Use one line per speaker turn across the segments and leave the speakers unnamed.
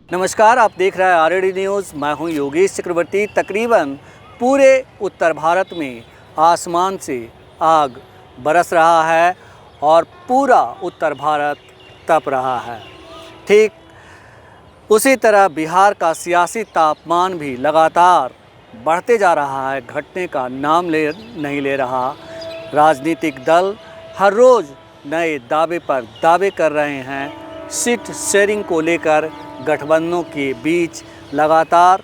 नमस्कार, आप देख रहे हैं आरएडी न्यूज़। मैं हूं योगेश चक्रवर्ती। तकरीबन पूरे उत्तर भारत में आसमान से आग बरस रहा है और पूरा उत्तर भारत तप रहा है। ठीक उसी तरह बिहार का सियासी तापमान भी लगातार बढ़ते जा रहा है, घटने का नाम नहीं ले रहा। राजनीतिक दल हर रोज़ नए दावे पर दावे कर रहे हैं। सीट शेयरिंग को लेकर गठबंधनों के बीच लगातार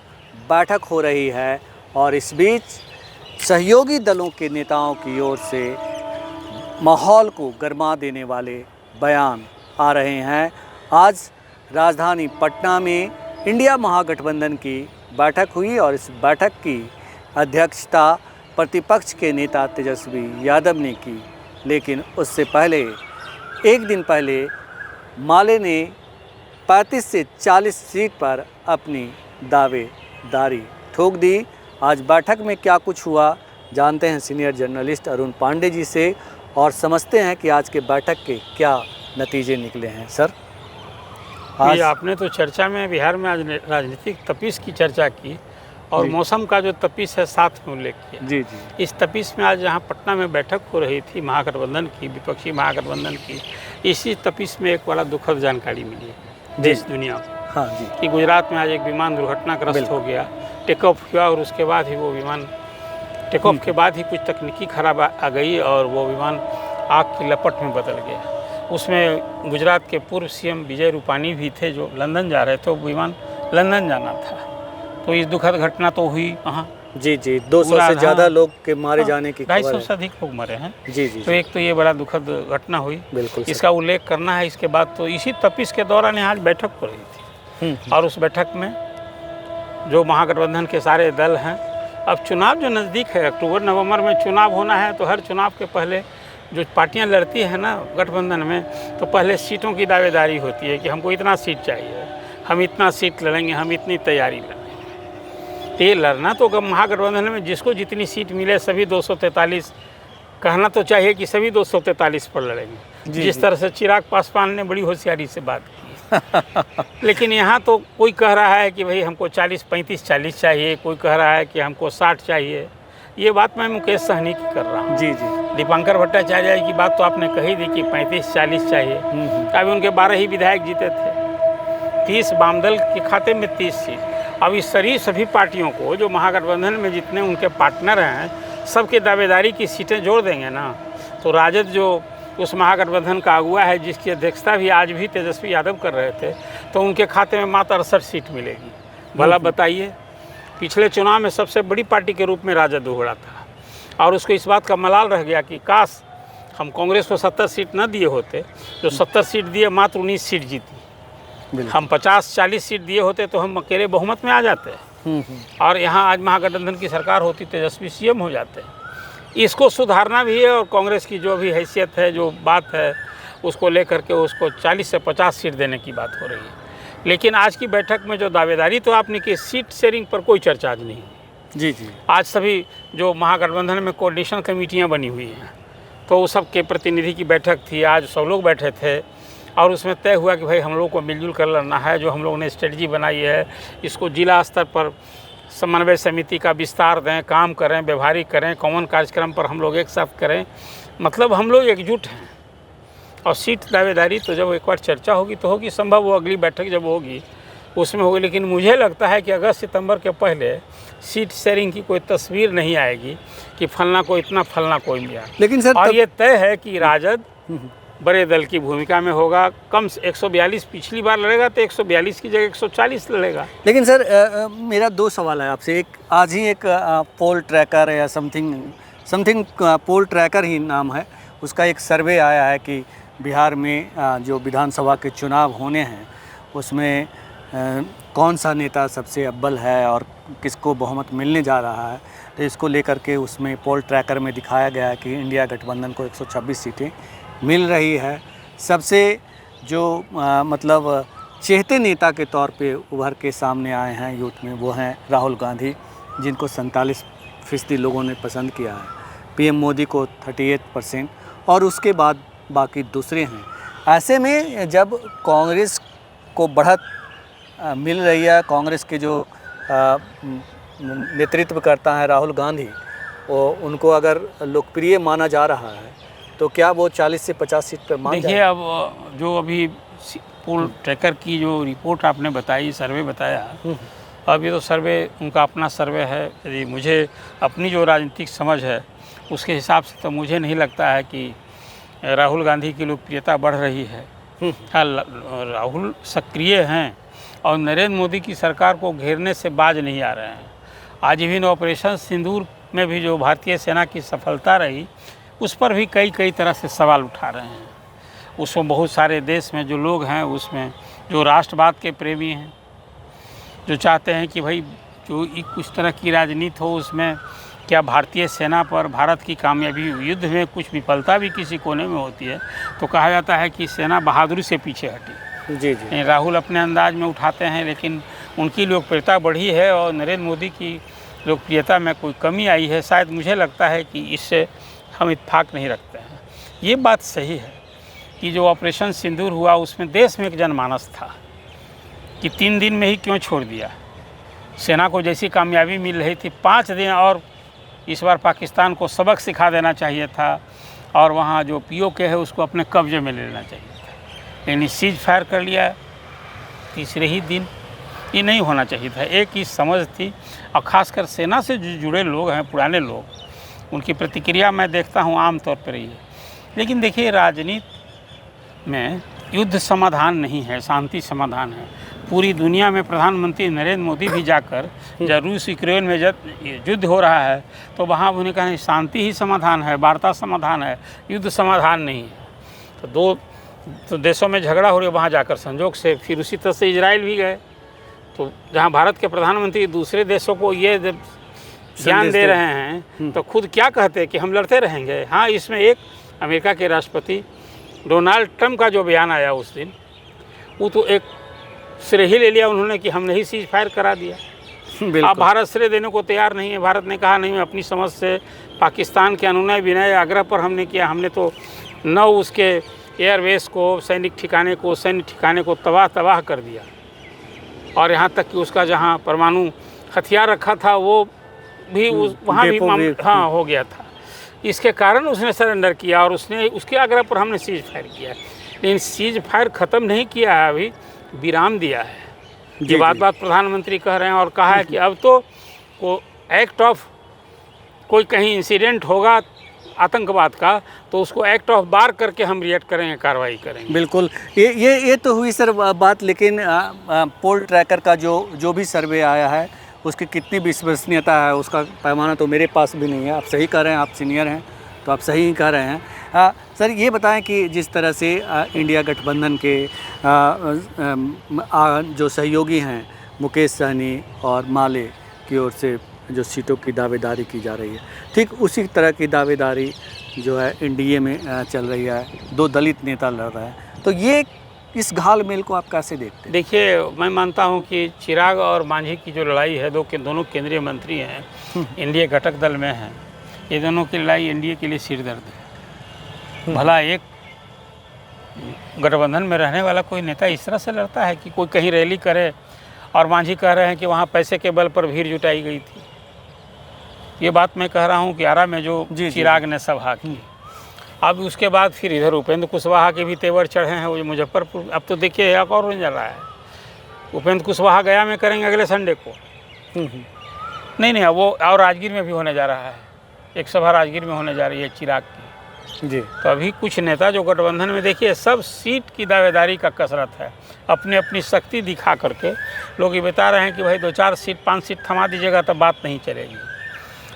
बैठक हो रही है और इस बीच सहयोगी दलों के नेताओं की ओर से माहौल को गरमा देने वाले बयान आ रहे हैं। आज राजधानी पटना में इंडिया महागठबंधन की बैठक हुई और इस बैठक की अध्यक्षता प्रतिपक्ष के नेता तेजस्वी यादव ने की, लेकिन उससे पहले एक दिन पहले माले ने 35 से 40 सीट पर अपनी दावेदारी ठोक दी। आज बैठक में क्या कुछ हुआ जानते हैं सीनियर जर्नलिस्ट अरुण पांडे जी से और समझते हैं कि आज के बैठक के क्या नतीजे निकले हैं। सर,
आज आपने तो चर्चा में बिहार में आज राजनीतिक तपीस की चर्चा की और मौसम का जो तपीस है साथ में उल्लेख किया।
जी जी।
इस तपीस में आज यहाँ पटना में बैठक हो रही थी महागठबंधन की, विपक्षी महागठबंधन की। इसी तपीस में एक बड़ा दुखद जानकारी मिली है देश दुनिया को।
हाँ जी।
कि गुजरात में आज एक विमान दुर्घटनाग्रस्त हो गया। टेक ऑफ हुआ और उसके बाद ही वो विमान टेक ऑफ के बाद ही कुछ तकनीकी खराब आ गई और वो विमान आग की लपट में बदल गया। उसमें गुजरात के पूर्व सीएम विजय रूपानी भी थे जो लंदन जा रहे थे। वो विमान लंदन जाना था। तो इस दुखद घटना तो हुई वहाँ।
जी जी, 200 से ज़्यादा लोग के मारे जाने की खबर है।
250 से अधिक लोग मरे हैं।
जी जी।
तो एक तो ये बड़ा दुखद घटना हुई,
बिल्कुल।
इसका उल्लेख करना है। इसके बाद तो इसी तपीस के दौरान यहाँ आज बैठक हो रही थी और उस बैठक में जो महागठबंधन के सारे दल हैं, अब चुनाव जो नज़दीक है, अक्टूबर नवंबर में चुनाव होना है, तो हर चुनाव के पहले जो पार्टियां लड़ती हैं ना गठबंधन में, तो पहले सीटों की दावेदारी होती है कि हमको इतना सीट चाहिए, हम इतना सीट लड़ेंगे, हम इतनी तैयारी लड़ेंगे। तो ये लड़ना तो महागठबंधन में जिसको जितनी सीट मिले सभी 243, कहना तो चाहिए कि सभी 243 पर लड़ेंगे। जिस तरह से चिराग पासवान ने बड़ी होशियारी से बात की लेकिन यहाँ तो कोई कह रहा है कि भाई हमको 35-40 चाहिए, कोई कह रहा है कि हमको 60 चाहिए। ये बात मैं मुकेश सहनी की कर रहा हूँ।
जी जी।
दीपांकर भट्टाचार्य की बात तो आपने कही दी कि 35-40 चाहिए। अभी उनके 12 ही विधायक जीते थे, 30 वामदल के खाते में 30 सीट। अब इस सभी पार्टियों को जो महागठबंधन में जितने उनके पार्टनर हैं, सबके दावेदारी की सीटें जोड़ देंगे ना, तो राजद जो उस महागठबंधन का अगुआ है, जिसकी अध्यक्षता भी आज भी तेजस्वी यादव कर रहे थे, तो उनके खाते में मात्र 68 सीट मिलेगी। भला बताइए, पिछले चुनाव में सबसे बड़ी पार्टी के रूप में राजद उभरा था और उसको इस बात का मलाल रह गया कि काश हम कांग्रेस को 70 सीट न दिए होते। जो 70 सीट दिए, मात्र 19 सीट जीती। हम 50-40 सीट दिए होते तो हम अकेले बहुमत में आ जाते और यहाँ आज महागठबंधन की सरकार होती, तेजस्वी सीएम हो जाते। इसको सुधारना भी है और कांग्रेस की जो भी हैसियत है, जो बात है, उसको लेकर के उसको 40 से 50 सीट देने की बात हो रही है। लेकिन आज की बैठक में जो दावेदारी तो आपने की, सीट शेयरिंग पर कोई चर्चा आज नहीं।
जी जी।
आज सभी जो महागठबंधन में कोऑर्डिनेशन कमेटियां बनी हुई हैं, तो उस सब के प्रतिनिधि की बैठक थी। आज सब लोग बैठे थे और उसमें तय हुआ कि भाई हम लोग को मिलजुल कर लड़ना है। जो हम लोगों ने स्ट्रेटजी बनाई है, इसको जिला स्तर पर समन्वय समिति का विस्तार दें, काम करें, व्यवहारिक करें, कॉमन कार्यक्रम पर हम लोग एक साथ करें। मतलब हम लोग एकजुट हैं और सीट दावेदारी तो जब एक बार चर्चा होगी तो होगी, संभव वो अगली बैठक जब होगी उसमें होगी। लेकिन मुझे लगता है कि अगस्त सितंबर के पहले सीट शेयरिंग की कोई तस्वीर नहीं आएगी कि फलना को इतना, फलना कोई मिला।
लेकिन सर,
और ये तय है कि राजद बड़े दल की भूमिका में होगा। कम से 142 पिछली बार लड़ेगा तो 142 की जगह 140 लड़ेगा।
लेकिन सर, मेरा 2 सवाल है आपसे। एक, आज ही एक पोल ट्रैकर या समथिंग पोल ट्रैकर ही नाम है, उसका एक सर्वे आया है कि बिहार में जो विधानसभा के चुनाव होने हैं उसमें कौन सा नेता सबसे अव्वल है और किसको बहुमत मिलने जा रहा है। तो इसको लेकर के उसमें पोल ट्रैकर में दिखाया गया है कि इंडिया गठबंधन को 126 सीटें मिल रही है। सबसे जो मतलब चहेते नेता के तौर पे उभर के सामने आए हैं यूथ में, वो हैं राहुल गांधी, जिनको 47% लोगों ने पसंद किया है। पीएम मोदी को 38% और उसके बाद बाकी दूसरे हैं। ऐसे में जब कांग्रेस को बढ़त मिल रही है कांग्रेस के जो नेतृत्व करता है राहुल गांधी, वो उनको अगर लोकप्रिय माना जा रहा है तो क्या वो 40 से 50 सीट पर मान
देखिए,
जाएगा?
अब जो अभी पोल ट्रैकर की जो रिपोर्ट आपने बताई, सर्वे बताया, अब ये तो सर्वे उनका अपना सर्वे है। यदि मुझे अपनी जो राजनीतिक समझ है उसके हिसाब से तो मुझे नहीं लगता है कि राहुल गांधी की लोकप्रियता बढ़ रही है। हाँ, राहुल सक्रिय हैं और नरेंद्र मोदी की सरकार को घेरने से बाज नहीं आ रहे हैं। आज इवन ऑपरेशन सिंदूर में भी जो भारतीय सेना की सफलता रही, उस पर भी कई तरह से सवाल उठा रहे हैं। उसमें बहुत सारे देश में जो लोग हैं, उसमें जो राष्ट्रवाद के प्रेमी हैं, जो चाहते हैं कि भाई जो कुछ तरह की राजनीति हो, उसमें क्या भारतीय सेना पर भारत की कामयाबी युद्ध में कुछ विफलता भी किसी कोने में होती है तो कहा जाता है कि सेना बहादुरी से पीछे हटी।
जी।
राहुल अपने अंदाज में उठाते हैं, लेकिन उनकी लोकप्रियता बढ़ी है और नरेंद्र मोदी की लोकप्रियता में कोई कमी आई है। शायद मुझे लगता है कि इससे हम इत्तेफाक नहीं रखते हैं। ये बात सही है कि जो ऑपरेशन सिंदूर हुआ उसमें देश में एक जनमानस था कि 3 दिन में ही क्यों छोड़ दिया। सेना को जैसी कामयाबी मिल रही थी, 5 दिन और इस बार पाकिस्तान को सबक सिखा देना चाहिए था और वहाँ जो POK है उसको अपने कब्जे में ले लेना चाहिए था, लेकिन सीज फायर कर लिया तीसरे ही दिन। ये नहीं होना चाहिए था। एक ही समझ थी, और ख़ासकर सेना से जो जुड़े लोग हैं, पुराने लोग, उनकी प्रतिक्रिया मैं देखता हूँ आम तौर पर ही है। लेकिन देखिए, राजनीति में युद्ध समाधान नहीं है, शांति समाधान है। पूरी दुनिया में प्रधानमंत्री नरेंद्र मोदी भी जाकर जब रूस यूक्रेन में युद्ध हो रहा है तो वहाँ उन्होंने कहा शांति ही समाधान है, वार्ता समाधान है, युद्ध समाधान नहीं है। तो 2 देशों में झगड़ा हो रही है, वहाँ जाकर संजोग से फिर उसी तरह से इजराइल भी गए। तो जहाँ भारत के प्रधानमंत्री दूसरे देशों को ये ज्ञान दे रहे हैं तो खुद क्या कहते हैं कि हम लड़ते रहेंगे। हाँ, इसमें एक अमेरिका के राष्ट्रपति डोनाल्ड ट्रंप का जो बयान आया उस दिन, वो तो एक श्रेय ही ले लिया उन्होंने कि हमने ही सीज फायर करा दिया। अब भारत श्रेय देने को तैयार नहीं है। भारत ने कहा नहीं, मैं अपनी समझ से पाकिस्तान के अनुनय विनय आग्रह पर हमने किया। हमने तो 9 उसके एयरबेस को, सैनिक ठिकाने को तबाह कर दिया, और यहाँ तक कि उसका जहाँ परमाणु हथियार रखा था वो भी वहाँ भी हाँ हो गया था। इसके कारण उसने सरेंडर किया और उसने उसके आग्रह पर हमने सीज फायर किया। लेकिन सीज फायर ख़त्म नहीं किया है, अभी विराम दिया है। ये बात प्रधानमंत्री कह रहे हैं और कहा है कि अब तो एक्ट ऑफ कोई कहीं इंसिडेंट होगा आतंकवाद का तो उसको एक्ट ऑफ बार करके हम रिएक्ट करेंगे, कार्रवाई करेंगे।
बिल्कुल, ये तो हुई सर बात। लेकिन पोल ट्रैकर का जो भी सर्वे आया है उसकी कितनी विश्वसनीयता है, उसका पैमाना तो मेरे पास भी नहीं है। आप सही कह रहे हैं, आप सीनियर हैं तो आप सही ही कह रहे हैं। सर ये बताएं कि जिस तरह से इंडिया गठबंधन के जो सहयोगी हैं मुकेश सहनी और माले की ओर से जो सीटों की दावेदारी की जा रही है, ठीक उसी तरह की दावेदारी जो है एनडीए में चल रही है। 2 दलित नेता लड़ रहे हैं, तो ये इस घाल मेल को आप कैसे देखते हैं?
देखिए, मैं मानता हूं कि चिराग और मांझी की जो लड़ाई है, दोनों केंद्रीय मंत्री हैं, एनडीए घटक दल में हैं, ये दोनों की लड़ाई एनडीए के लिए सिरदर्द है। भला एक गठबंधन में रहने वाला कोई नेता इस तरह से लड़ता है कि कोई कहीं रैली करे और मांझी कह रहे हैं कि वहाँ पैसे के बल पर भीड़ जुटाई गई थी। ये बात मैं कह रहा हूँ कि आरा में जो चिराग ने सभा की, अब उसके बाद फिर इधर उपेंद्र कुशवाहा के भी तेवर चढ़े हैं, वो मुजफ्फरपुर। अब तो देखिए एक और होने जा रहा है, उपेंद्र कुशवाहा गया में करेंगे अगले संडे को। नहीं, वो और राजगीर में भी होने जा रहा है, एक सभा राजगीर में होने जा रही है चिराग की जी। तो अभी कुछ नेता जो गठबंधन में, देखिए सब सीट की दावेदारी का कसरत है, अपनी अपनी शक्ति दिखा करके लोग ये बता रहे हैं कि भाई 2-4 सीट 5 सीट थमा दीजिएगा तब बात नहीं चलेगी।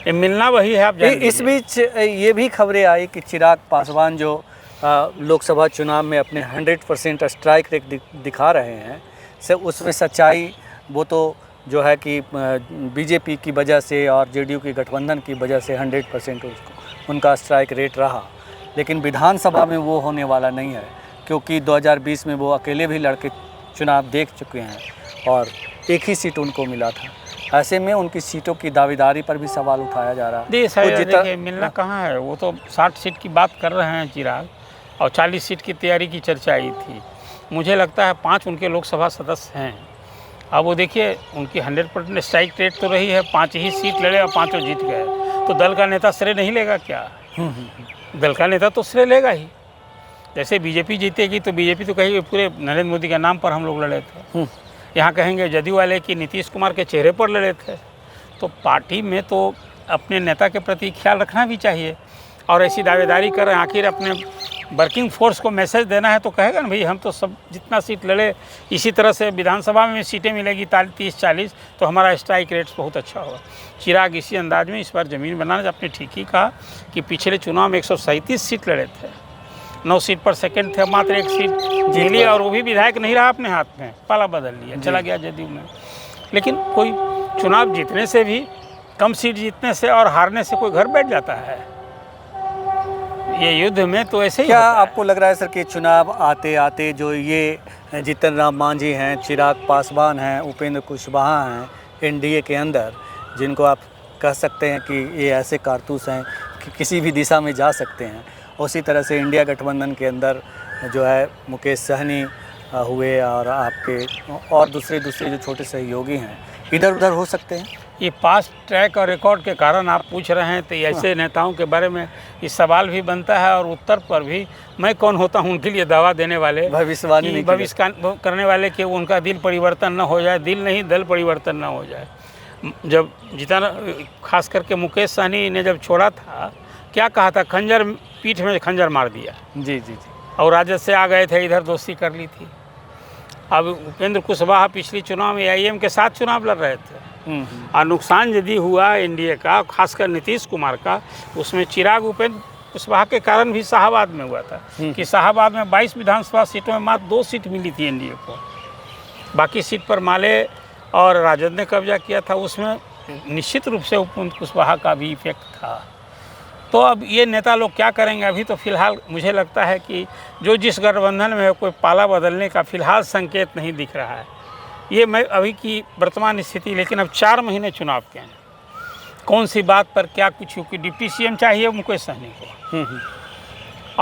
ये मिलना वही है। आप
इस बीच ये भी खबरें आई कि चिराग पासवान जो लोकसभा चुनाव में अपने 100% स्ट्राइक रेट दिखा रहे हैं, से उसमें सच्चाई वो तो जो है कि बीजेपी की वजह से और जेडीयू की गठबंधन की वजह से 100% उनका स्ट्राइक रेट रहा, लेकिन विधानसभा में वो होने वाला नहीं है, क्योंकि 2020 में वो अकेले भी लड़के चुनाव देख चुके हैं और एक ही सीट उनको मिला था। ऐसे में उनकी सीटों की दावेदारी पर भी सवाल उठाया जा रहा है।
देखिए, मिलना कहाँ है, वो तो 60 सीट की बात कर रहे हैं चिराग, और 40 सीट की तैयारी की चर्चा आई थी। मुझे लगता है 5 उनके लोकसभा सदस्य हैं अब वो देखिए उनकी 100% स्ट्राइक रेट तो रही है, 5 ही सीट लड़े और 5 जीत गए, तो दल का नेता श्रेय नहीं लेगा क्या? दल का नेता तो श्रेय लेगा ही। जैसे बीजेपी जीतेगी तो बीजेपी तो कहेगी पूरे नरेंद्र मोदी के नाम पर हम लोग लड़े थे, यहाँ कहेंगे जदयू वाले कि नीतीश कुमार के चेहरे पर लड़े थे। तो पार्टी में तो अपने नेता के प्रति ख्याल रखना भी चाहिए, और ऐसी दावेदारी कर रहे हैं, आखिर अपने वर्किंग फोर्स को मैसेज देना है तो कहेगा ना भाई हम तो सब जितना सीट लड़े, इसी तरह से विधानसभा में सीटें मिलेगी 30-40, तो हमारा स्ट्राइक रेट बहुत अच्छा होगा। चिराग इसी अंदाज में इस बार ज़मीन बनाने आपने ठीक ही कहा कि पिछले चुनाव में 137 सीट लड़े थे, 9 सीट पर सेकंड थे, मात्र 1 सीट मिली, और वो भी विधायक नहीं रहा अपने हाथ में, पाला बदल लिया, चला गया जदयू में। लेकिन कोई चुनाव जीतने से भी, कम सीट जीतने से और हारने से कोई घर बैठ जाता है? ये युद्ध में तो ऐसे ही
क्या
होता है।
आपको लग रहा है सर कि चुनाव आते आते जो ये जीतन राम मांझी हैं, चिराग पासवान हैं, उपेंद्र कुशवाहा हैं एनडीए के अंदर, जिनको आप कह सकते हैं कि ये ऐसे कारतूस हैं कि किसी भी दिशा में जा सकते हैं, उसी तरह से इंडिया गठबंधन के अंदर जो है मुकेश सहनी हुए और आपके और दूसरे जो छोटे सहयोगी हैं, इधर उधर हो सकते हैं?
ये पास्ट ट्रैक और रिकॉर्ड के कारण आप पूछ रहे हैं, तो ऐसे नेताओं के बारे में ये सवाल भी बनता है, और उत्तर पर भी मैं कौन होता हूँ उनके लिए दावा देने वाले,
भविष्यवाणी नहीं
भविष्य करने वाले कि उनका दिल परिवर्तन न हो जाए, दिल नहीं दल परिवर्तन न हो जाए। जब जितना खास करके मुकेश सहनी ने जब छोड़ा था, क्या कहा था, खंजर पीठ में खंजर मार दिया,
जी जी जी,
और राजद से आ गए थे, इधर दोस्ती कर ली थी। अब उपेंद्र कुशवाहा पिछले चुनाव में AIM के साथ चुनाव लड़ रहे थे, और नुकसान यदि हुआ एनडीए का, खासकर नीतीश कुमार का, उसमें चिराग उपेंद्र कुशवाहा के कारण भी शाहाबाद में हुआ था कि शाहाबाद में 22 विधानसभा सीटों में मात्र 2 सीट मिली थी एनडीए को, बाकी सीट पर माले और राजद ने कब्जा किया था। उसमें निश्चित रूप से उपेंद्र कुशवाहा का भी इफेक्ट था। तो अब ये नेता लोग क्या करेंगे? अभी तो फिलहाल मुझे लगता है कि जो जिस गठबंधन में है, कोई पाला बदलने का फिलहाल संकेत नहीं दिख रहा है। ये मैं अभी की वर्तमान स्थिति, लेकिन अब 4 महीने चुनाव के हैं, कौन सी बात पर क्या कुछ, क्योंकि डिप्टी सीएम चाहिए मुकेश सहनी को,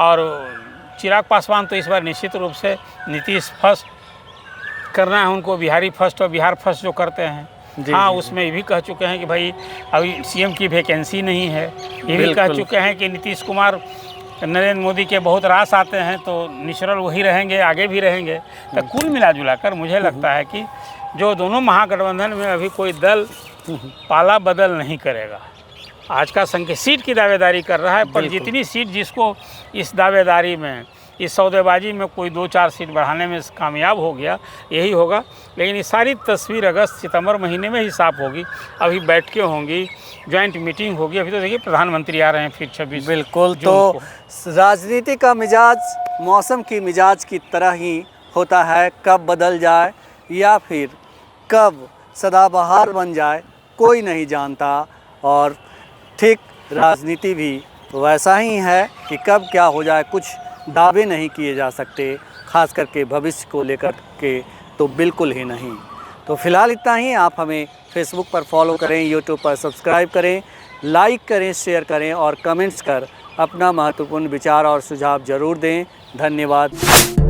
और चिराग पासवान तो इस बार निश्चित रूप से नीतीश फर्स्ट करना है उनको, बिहारी फर्स्ट और बिहार फर्स्ट जो करते हैं। हाँ, उसमें ये भी कह चुके हैं कि भाई अभी सीएम की वैकेंसी नहीं है, ये भी कह चुके हैं कि नीतीश कुमार नरेंद्र मोदी के बहुत रास आते हैं, तो नेचुरल वही रहेंगे, आगे भी रहेंगे। तो कुल मिला जुला कर मुझे लगता है कि जो दोनों महागठबंधन में अभी कोई दल पाला बदल नहीं करेगा। आज का संख्या सीट की दावेदारी कर रहा है, पर जितनी सीट जिसको इस दावेदारी में, इस सौदेबाजी में कोई 2-4 सीट बढ़ाने में कामयाब हो गया, यही होगा। लेकिन ये सारी तस्वीर अगस्त सितंबर महीने में ही साफ होगी। अभी बैठकें होंगी, ज्वाइंट मीटिंग होगी। अभी तो देखिए प्रधानमंत्री आ रहे हैं फिर 26
बिल्कुल। तो राजनीति का मिजाज मौसम की मिजाज की तरह ही होता है, कब बदल जाए या फिर कब सदाबहार बन जाए कोई नहीं जानता। और ठीक राजनीति भी वैसा ही है कि कब क्या हो जाए कुछ दावे नहीं किए जा सकते, खास करके भविष्य को लेकर के तो बिल्कुल ही नहीं। तो फिलहाल इतना ही। आप हमें फेसबुक पर फॉलो करें, यूट्यूब पर सब्सक्राइब करें, लाइक करें, शेयर करें और कमेंट्स कर अपना महत्वपूर्ण विचार और सुझाव ज़रूर दें। धन्यवाद।